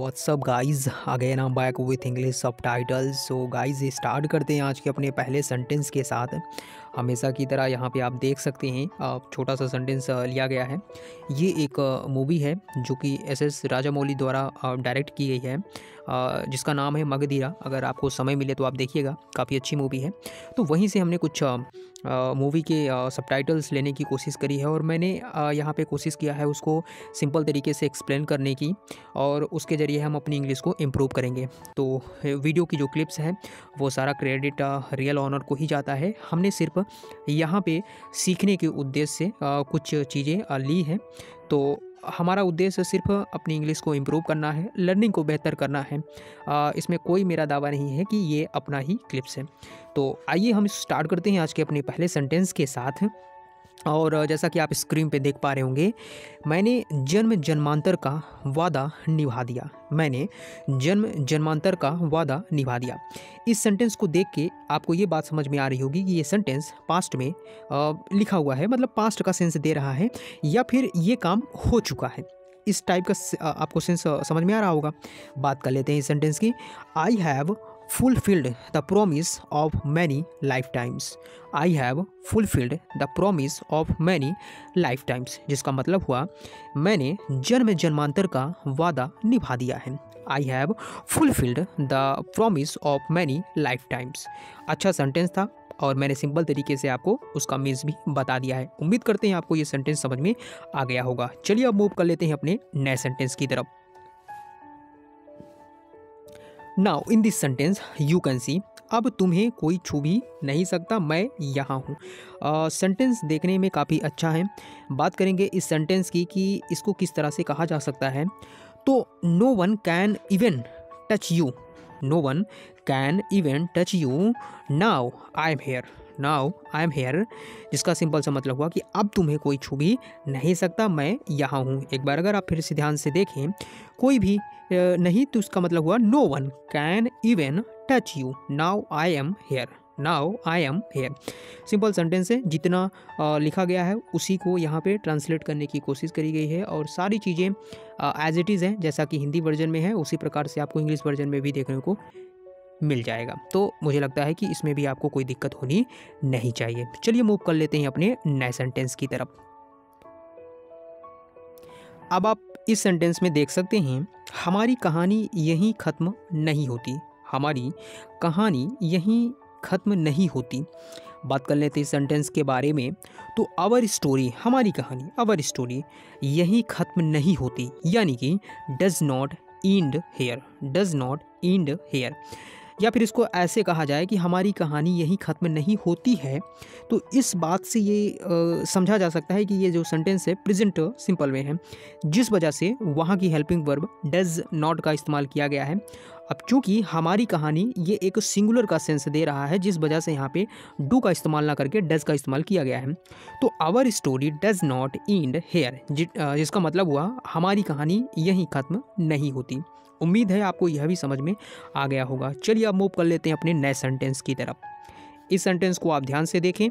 What's up guys again I back with English subtitles. So guys start करते हैं आज के अपने पहले सेंटेंस के साथ। हमेशा की तरह यहाँ पे आप देख सकते हैं छोटा सा सेंटेंस लिया गया है। ये एक मूवी है जो कि एस राजामौली द्वारा डायरेक्ट की गई है, जिसका नाम है मगधीरा। अगर आपको समय मिले तो आप देखिएगा, काफ़ी अच्छी मूवी है। तो वहीं से हमने कुछ मूवी के सबटाइटल्स लेने की कोशिश करी है और मैंने यहाँ पे कोशिश किया है उसको सिंपल तरीके से एक्सप्लेन करने की, और उसके ज़रिए हम अपनी इंग्लिश को इम्प्रूव करेंगे। तो वीडियो की जो क्लिप्स हैं वो सारा क्रेडिट रियल ऑनर को ही जाता है। हमने सिर्फ यहाँ पे सीखने के उद्देश्य से कुछ चीज़ें ली हैं। तो हमारा उद्देश्य सिर्फ अपनी इंग्लिश को इम्प्रूव करना है, लर्निंग को बेहतर करना है। इसमें कोई मेरा दावा नहीं है कि ये अपना ही क्लिप्स है। तो आइए हम स्टार्ट करते हैं आज के अपने पहले सेंटेंस के साथ। और जैसा कि आप स्क्रीन पे देख पा रहे होंगे, मैंने जन्म जन्मांतर का वादा निभा दिया। मैंने जन्म जन्मांतर का वादा निभा दिया। इस सेंटेंस को देख के आपको ये बात समझ में आ रही होगी कि ये सेंटेंस पास्ट में लिखा हुआ है, मतलब पास्ट का सेंस दे रहा है, या फिर ये काम हो चुका है। इस टाइप का आपको सेंस समझ में आ रहा होगा। बात कर लेते हैं इस सेंटेंस की। I have fulfilled the promise of many lifetimes. I have fulfilled the promise of many lifetimes, जिसका मतलब हुआ मैंने जन्म जन्मांतर का वादा निभा दिया है। I have fulfilled the promise of many lifetimes। अच्छा सेंटेंस था और मैंने सिंपल तरीके से आपको उसका मीन्स भी बता दिया है। उम्मीद करते हैं आपको ये सेंटेंस समझ में आ गया होगा। चलिए अब मूव कर लेते हैं अपने नए सेंटेंस की तरफ। Now in this sentence you can see, अब तुम्हें कोई छू भी नहीं सकता, मैं यहाँ हूँ। सेंटेंस देखने में काफ़ी अच्छा है। बात करेंगे इस सेंटेंस की कि इसको किस तरह से कहा जा सकता है। तो no one can even touch you, no one can even touch you, now I am here, now I am here, जिसका सिंपल सा मतलब हुआ कि अब तुम्हें कोई छू भी नहीं सकता, मैं यहाँ हूँ। एक बार अगर आप फिर से ध्यान से देखें, कोई भी नहीं, तो उसका मतलब हुआ no one can even touch you, now I am here, now I am here. Simple sentence है, जितना लिखा गया है उसी को यहाँ पे ट्रांसलेट करने की कोशिश करी गई है, और सारी चीज़ें एज इट इज़ हैं, जैसा कि हिंदी वर्जन में है उसी प्रकार से आपको इंग्लिश वर्जन में भी देखने को मिल जाएगा। तो मुझे लगता है कि इसमें भी आपको कोई दिक्कत होनी नहीं चाहिए। चलिए मूव कर लेते हैं अपने नए सेंटेंस की तरफ। अब आप इस सेंटेंस में देख सकते हैं, हमारी कहानी यहीं ख़त्म नहीं होती, हमारी कहानी यहीं ख़त्म नहीं होती। बात कर लेते हैं इस सेंटेंस के बारे में। तो आवर स्टोरी, हमारी कहानी, आवर स्टोरी यहीं ख़त्म नहीं होती, यानी कि does not end here, does not end here. या फिर इसको ऐसे कहा जाए कि हमारी कहानी यहीं ख़त्म नहीं होती है। तो इस बात से ये समझा जा सकता है कि ये जो सेंटेंस है प्रेजेंट सिंपल में है, जिस वजह से वहाँ की हेल्पिंग वर्ब डज नॉट का इस्तेमाल किया गया है। अब चूँकि हमारी कहानी ये एक सिंगुलर का सेंस दे रहा है, जिस वजह से यहाँ पे डू का इस्तेमाल ना करके डज का इस्तेमाल किया गया है। तो our story does not end here, जिसका मतलब हुआ हमारी कहानी यहीं ख़त्म नहीं होती। उम्मीद है आपको यह भी समझ में आ गया होगा। चलिए अब मूव कर लेते हैं अपने नए सेंटेंस की तरफ। इस सेंटेंस को आप ध्यान से देखें,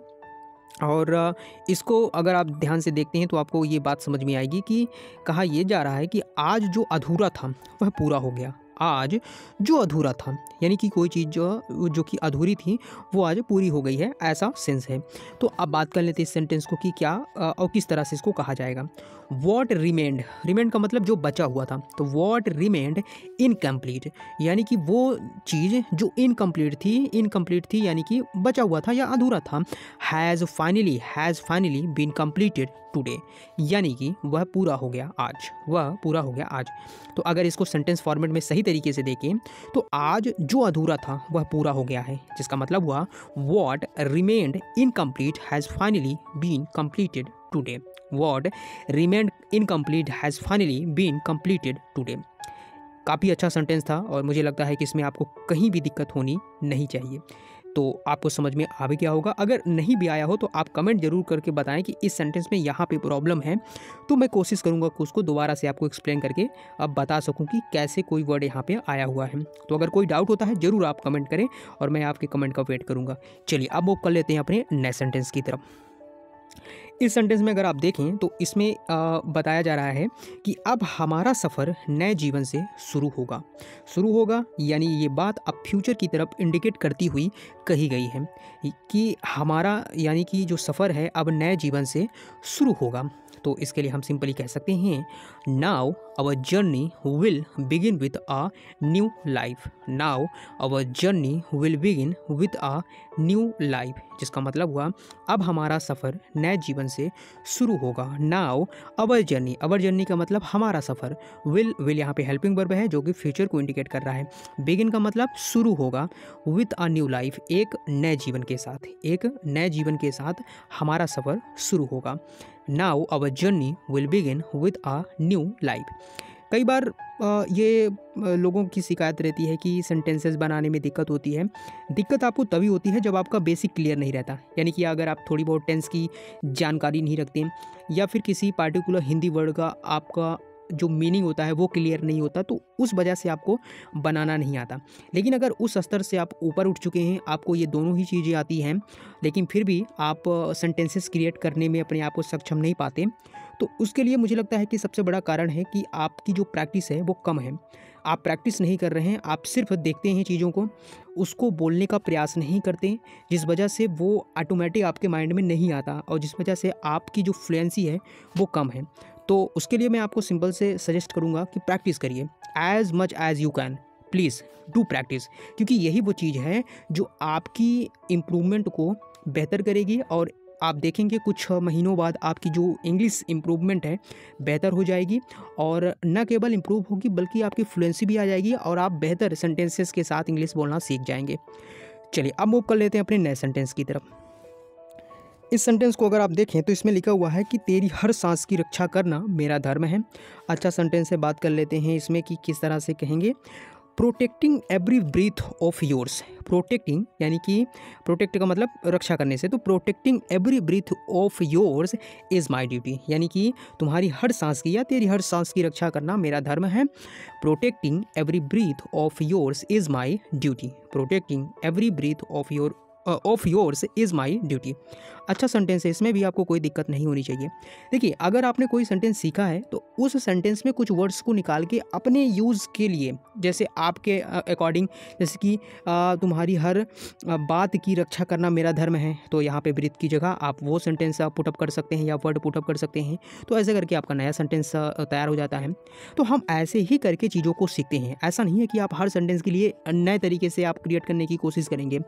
और इसको अगर आप ध्यान से देखते हैं तो आपको ये बात समझ में आएगी कि कहा यह जा रहा है कि आज जो अधूरा था वह पूरा हो गया। आज जो अधूरा था, यानी कि कोई चीज़ जो कि अधूरी थी वो आज पूरी हो गई है, ऐसा सेंस है। तो अब बात कर लेते हैं इस सेंटेंस को कि क्या और किस तरह से इसको कहा जाएगा। वॉट रिमेंड, रिमेंड का मतलब जो बचा हुआ था, तो वॉट रिमेंड इनकम्प्लीट, यानी कि वो चीज़ जो इनकम्प्लीट थी यानी कि बचा हुआ था या अधूरा था। Has finally been completed today, यानी कि वह पूरा हो गया आज, वह पूरा हो गया आज। तो अगर इसको सेंटेंस फॉर्मेट में सही तरीके से देखें तो आज जो अधूरा था वह पूरा हो गया है, जिसका मतलब हुआ what remained incomplete has finally been completed today, what remained incomplete has finally been completed today. काफ़ी अच्छा सेंटेंस था और मुझे लगता है कि इसमें आपको कहीं भी दिक्कत होनी नहीं चाहिए। तो आपको समझ में आ भी गया होगा। अगर नहीं भी आया हो तो आप कमेंट जरूर करके बताएं कि इस सेंटेंस में यहाँ पे प्रॉब्लम है, तो मैं कोशिश करूँगा कि उसको दोबारा से आपको एक्सप्लेन करके अब बता सकूँ कि कैसे कोई वर्ड यहाँ पे आया हुआ है। तो अगर कोई डाउट होता है ज़रूर आप कमेंट करें और मैं आपके कमेंट का वेट करूँगा। चलिए अब मूव कर लेते हैं अपने नए सेंटेंस की तरफ। इस सेंटेंस में अगर आप देखें तो इसमें बताया जा रहा है कि अब हमारा सफ़र नए जीवन से शुरू होगा यानी ये बात अब फ्यूचर की तरफ इंडिकेट करती हुई कही गई है कि हमारा यानी कि जो सफ़र है अब नए जीवन से शुरू होगा। तो इसके लिए हम सिंपली कह सकते हैं now our journey will begin with a new life. Now our journey will begin with a new life, जिसका मतलब हुआ अब हमारा सफ़र नए जीवन से शुरू होगा। नाउ आवर जर्नी का मतलब हमारा सफ़र, विल यहाँ पे हेल्पिंग वर्ब है जो कि फ्यूचर को इंडिकेट कर रहा है। बिगिन का मतलब शुरू होगा, विथ अ न्यू लाइफ एक नए जीवन के साथ हमारा सफ़र शुरू होगा। Now our journey will begin with a new life. कई बार ये लोगों की शिकायत रहती है कि सेंटेंसेस बनाने में दिक्कत होती है। दिक्कत आपको तभी होती है जब आपका बेसिक क्लियर नहीं रहता, यानी कि अगर आप थोड़ी बहुत टेंस की जानकारी नहीं रखते या फिर किसी पार्टिकुलर हिंदी वर्ड का आपका जो मीनिंग होता है वो क्लियर नहीं होता, तो उस वजह से आपको बनाना नहीं आता। लेकिन अगर उस स्तर से आप ऊपर उठ चुके हैं, आपको ये दोनों ही चीज़ें आती हैं, लेकिन फिर भी आप सेंटेंसेस क्रिएट करने में अपने आप को सक्षम नहीं पाते, तो उसके लिए मुझे लगता है कि सबसे बड़ा कारण है कि आपकी जो प्रैक्टिस है वो कम है। आप प्रैक्टिस नहीं कर रहे हैं, आप सिर्फ देखते हैं चीज़ों को, उसको बोलने का प्रयास नहीं करते, जिस वजह से वो ऑटोमेटिक आपके माइंड में नहीं आता और जिस वजह से आपकी जो फ्लुएंसी है वो कम है। तो उसके लिए मैं आपको सिंपल से सजेस्ट करूँगा कि प्रैक्टिस करिए as much as you can. Please do practice, क्योंकि यही वो चीज़ है जो आपकी इम्प्रूवमेंट को बेहतर करेगी और आप देखेंगे कुछ महीनों बाद आपकी जो इंग्लिश इम्प्रूवमेंट है बेहतर हो जाएगी और न केवल इम्प्रूव होगी बल्कि आपकी फ्लुएंसी भी आ जाएगी और आप बेहतर सेंटेंसेस के साथ इंग्लिश बोलना सीख जाएंगे। चलिए अब मूव कर लेते हैं अपने नए सेंटेंस की तरफ। इस सेंटेंस को अगर आप देखें तो इसमें लिखा हुआ है कि तेरी हर सांस की रक्षा करना मेरा धर्म है। अच्छा सेंटेंस से बात कर लेते हैं इसमें कि किस तरह से कहेंगे। Protecting every breath of yours. Protecting यानी कि प्रोटेक्ट का मतलब रक्षा करने से, तो protecting every breath of yours is my duty, यानी कि तुम्हारी हर सांस की या तेरी हर सांस की रक्षा करना मेरा धर्म है। Protecting every breath of yours is my duty. Protecting every breath of yours is my duty. अच्छा सेंटेंस है, इसमें भी आपको कोई दिक्कत नहीं होनी चाहिए। देखिए अगर आपने कोई सेंटेंस सीखा है तो उस सेंटेंस में कुछ वर्ड्स को निकाल के अपने यूज़ के लिए, जैसे आपके अकॉर्डिंग, जैसे कि तुम्हारी हर बात की रक्षा करना मेरा धर्म है, तो यहाँ पे ब्रीथ की जगह आप वो सेंटेंस पुटअप कर सकते हैं या वर्ड पुटअप कर सकते हैं। तो ऐसे करके आपका नया सेंटेंस तैयार हो जाता है। तो हम ऐसे ही करके चीज़ों को सीखते हैं। ऐसा नहीं है कि आप हर सेंटेंस के लिए नए तरीके से आप क्रिएट करने की कोशिश करेंगे।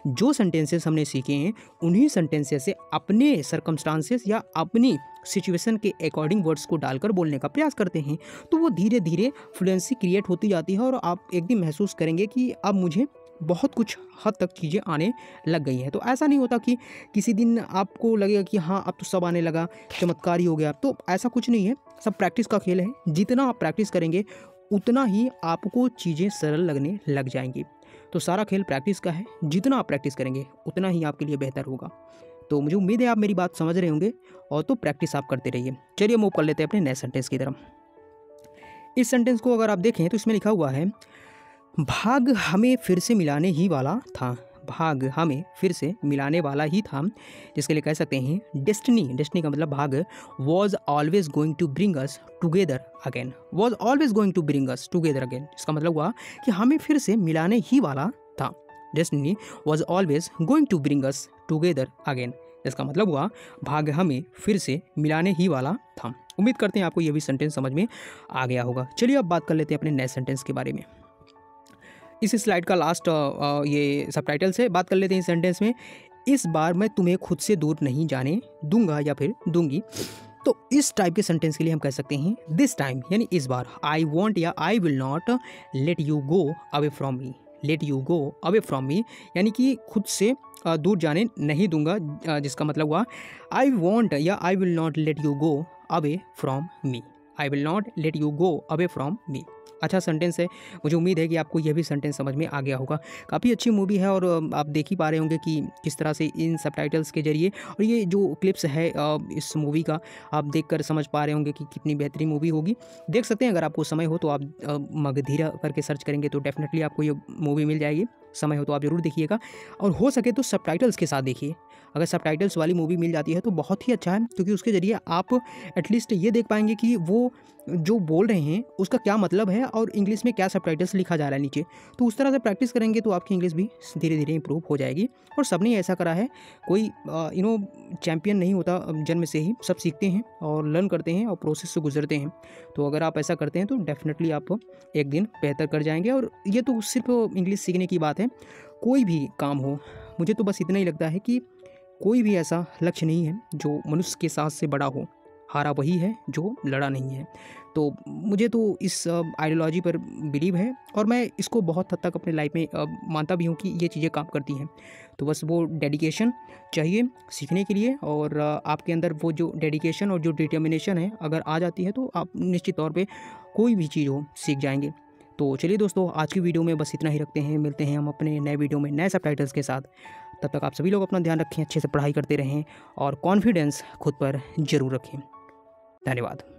जो सेंटेंसेस हमने सीखे हैं उन्हीं सेंटेंसेस से अपने सर्कमस्टांसेस या अपनी सिचुएशन के अकॉर्डिंग वर्ड्स को डालकर बोलने का प्रयास करते हैं, तो वो धीरे धीरे फ्लुएंसी क्रिएट होती जाती है और आप एक दिन महसूस करेंगे कि अब मुझे बहुत कुछ हद तक चीज़ें आने लग गई हैं। तो ऐसा नहीं होता कि किसी दिन आपको लगेगा कि हाँ अब तो सब आने लगा, चमत्कार ही हो गया, तो ऐसा कुछ नहीं है। सब प्रैक्टिस का खेल है। जितना आप प्रैक्टिस करेंगे उतना ही आपको चीज़ें सरल लगने लग जाएंगी। तो सारा खेल प्रैक्टिस का है। जितना आप प्रैक्टिस करेंगे उतना ही आपके लिए बेहतर होगा। तो मुझे उम्मीद है आप मेरी बात समझ रहे होंगे और तो प्रैक्टिस आप करते रहिए। चलिए मूव कर लेते हैं अपने नए सेंटेंस की तरफ। इस सेंटेंस को अगर आप देखें तो इसमें लिखा हुआ है भाग हमें फिर से मिलाने ही वाला था। भाग हमें फिर से मिलाने वाला ही था, जिसके लिए कह सकते हैं डेस्टिनी का मतलब भाग। Was always going to bring us together again. Was always going to bring us together again, इसका मतलब हुआ कि हमें फिर से मिलाने ही वाला था। Destiny was always going to bring us together again, इसका मतलब हुआ भाग हमें फिर से मिलाने ही वाला था। उम्मीद करते हैं आपको यह भी सेंटेंस समझ में आ गया होगा। चलिए अब बात कर लेते हैं अपने नए सेंटेंस के बारे में। इस स्लाइड का लास्ट ये सबटाइटल से बात कर लेते हैं इस सेंटेंस में। इस बार मैं तुम्हें खुद से दूर नहीं जाने दूंगा या फिर दूंगी। तो इस टाइप के सेंटेंस के लिए हम कह सकते हैं दिस टाइम, यानी इस बार। आई वॉन्ट या I will not let you go away from me. Let you go away from me यानी कि खुद से दूर जाने नहीं दूंगा, जिसका मतलब हुआ आई वॉन्ट या I will not let you go away from me. I will not let you go away from me. अच्छा सेंटेंस है। मुझे उम्मीद है कि आपको यह भी सेंटेंस समझ में आ गया होगा। काफ़ी अच्छी मूवी है और आप देख ही पा रहे होंगे कि किस तरह से इन सबटाइटल्स के जरिए और ये जो क्लिप्स है इस मूवी का आप देखकर समझ पा रहे होंगे कि कितनी बेहतरीन मूवी होगी। देख सकते हैं, अगर आपको समय हो तो आप मगधीरा करके सर्च करेंगे तो डेफिनेटली आपको ये मूवी मिल जाएगी। समय हो तो आप ज़रूर देखिएगा और हो सके तो सबटाइटल्स के साथ देखिए। अगर सबटाइटल्स वाली मूवी मिल जाती है तो बहुत ही अच्छा है, क्योंकि उसके ज़रिए आप एटलीस्ट ये देख पाएंगे कि वो जो बोल रहे हैं उसका क्या मतलब है और इंग्लिश में क्या सबटाइटल्स लिखा जा रहा है नीचे। तो उस तरह से प्रैक्टिस करेंगे तो आपकी इंग्लिश भी धीरे धीरे इंप्रूव हो जाएगी। और सबने ऐसा करा है, कोई चैम्पियन नहीं होता जन्म से ही, सब सीखते हैं और लर्न करते हैं और प्रोसेस से गुजरते हैं। तो अगर आप ऐसा करते हैं तो डेफिनेटली आप एक दिन बेहतर कर जाएंगे। और ये तो सिर्फ इंग्लिश सीखने की बात है, कोई भी काम हो, मुझे तो बस इतना ही लगता है कि कोई भी ऐसा लक्ष्य नहीं है जो मनुष्य के साथ से बड़ा हो, हारा वही है जो लड़ा नहीं है। तो मुझे तो इस आइडियोलॉजी पर बिलीव है और मैं इसको बहुत हद तक अपने लाइफ में मानता भी हूँ कि ये चीज़ें काम करती हैं। तो बस वो डेडिकेशन चाहिए सीखने के लिए, और आपके अंदर वो जो डेडिकेशन और जो डिटर्मिनेशन है अगर आ जाती है तो आप निश्चित तौर पे कोई भी चीज़ हो सीख जाएंगे। तो चलिए दोस्तों, आज की वीडियो में बस इतना ही रखते हैं। मिलते हैं हम अपने नए वीडियो में नए सबटाइटल्स के साथ। तब तक आप सभी लोग अपना ध्यान रखें, अच्छे से पढ़ाई करते रहें और कॉन्फिडेंस खुद पर ज़रूर रखें। धन्यवाद।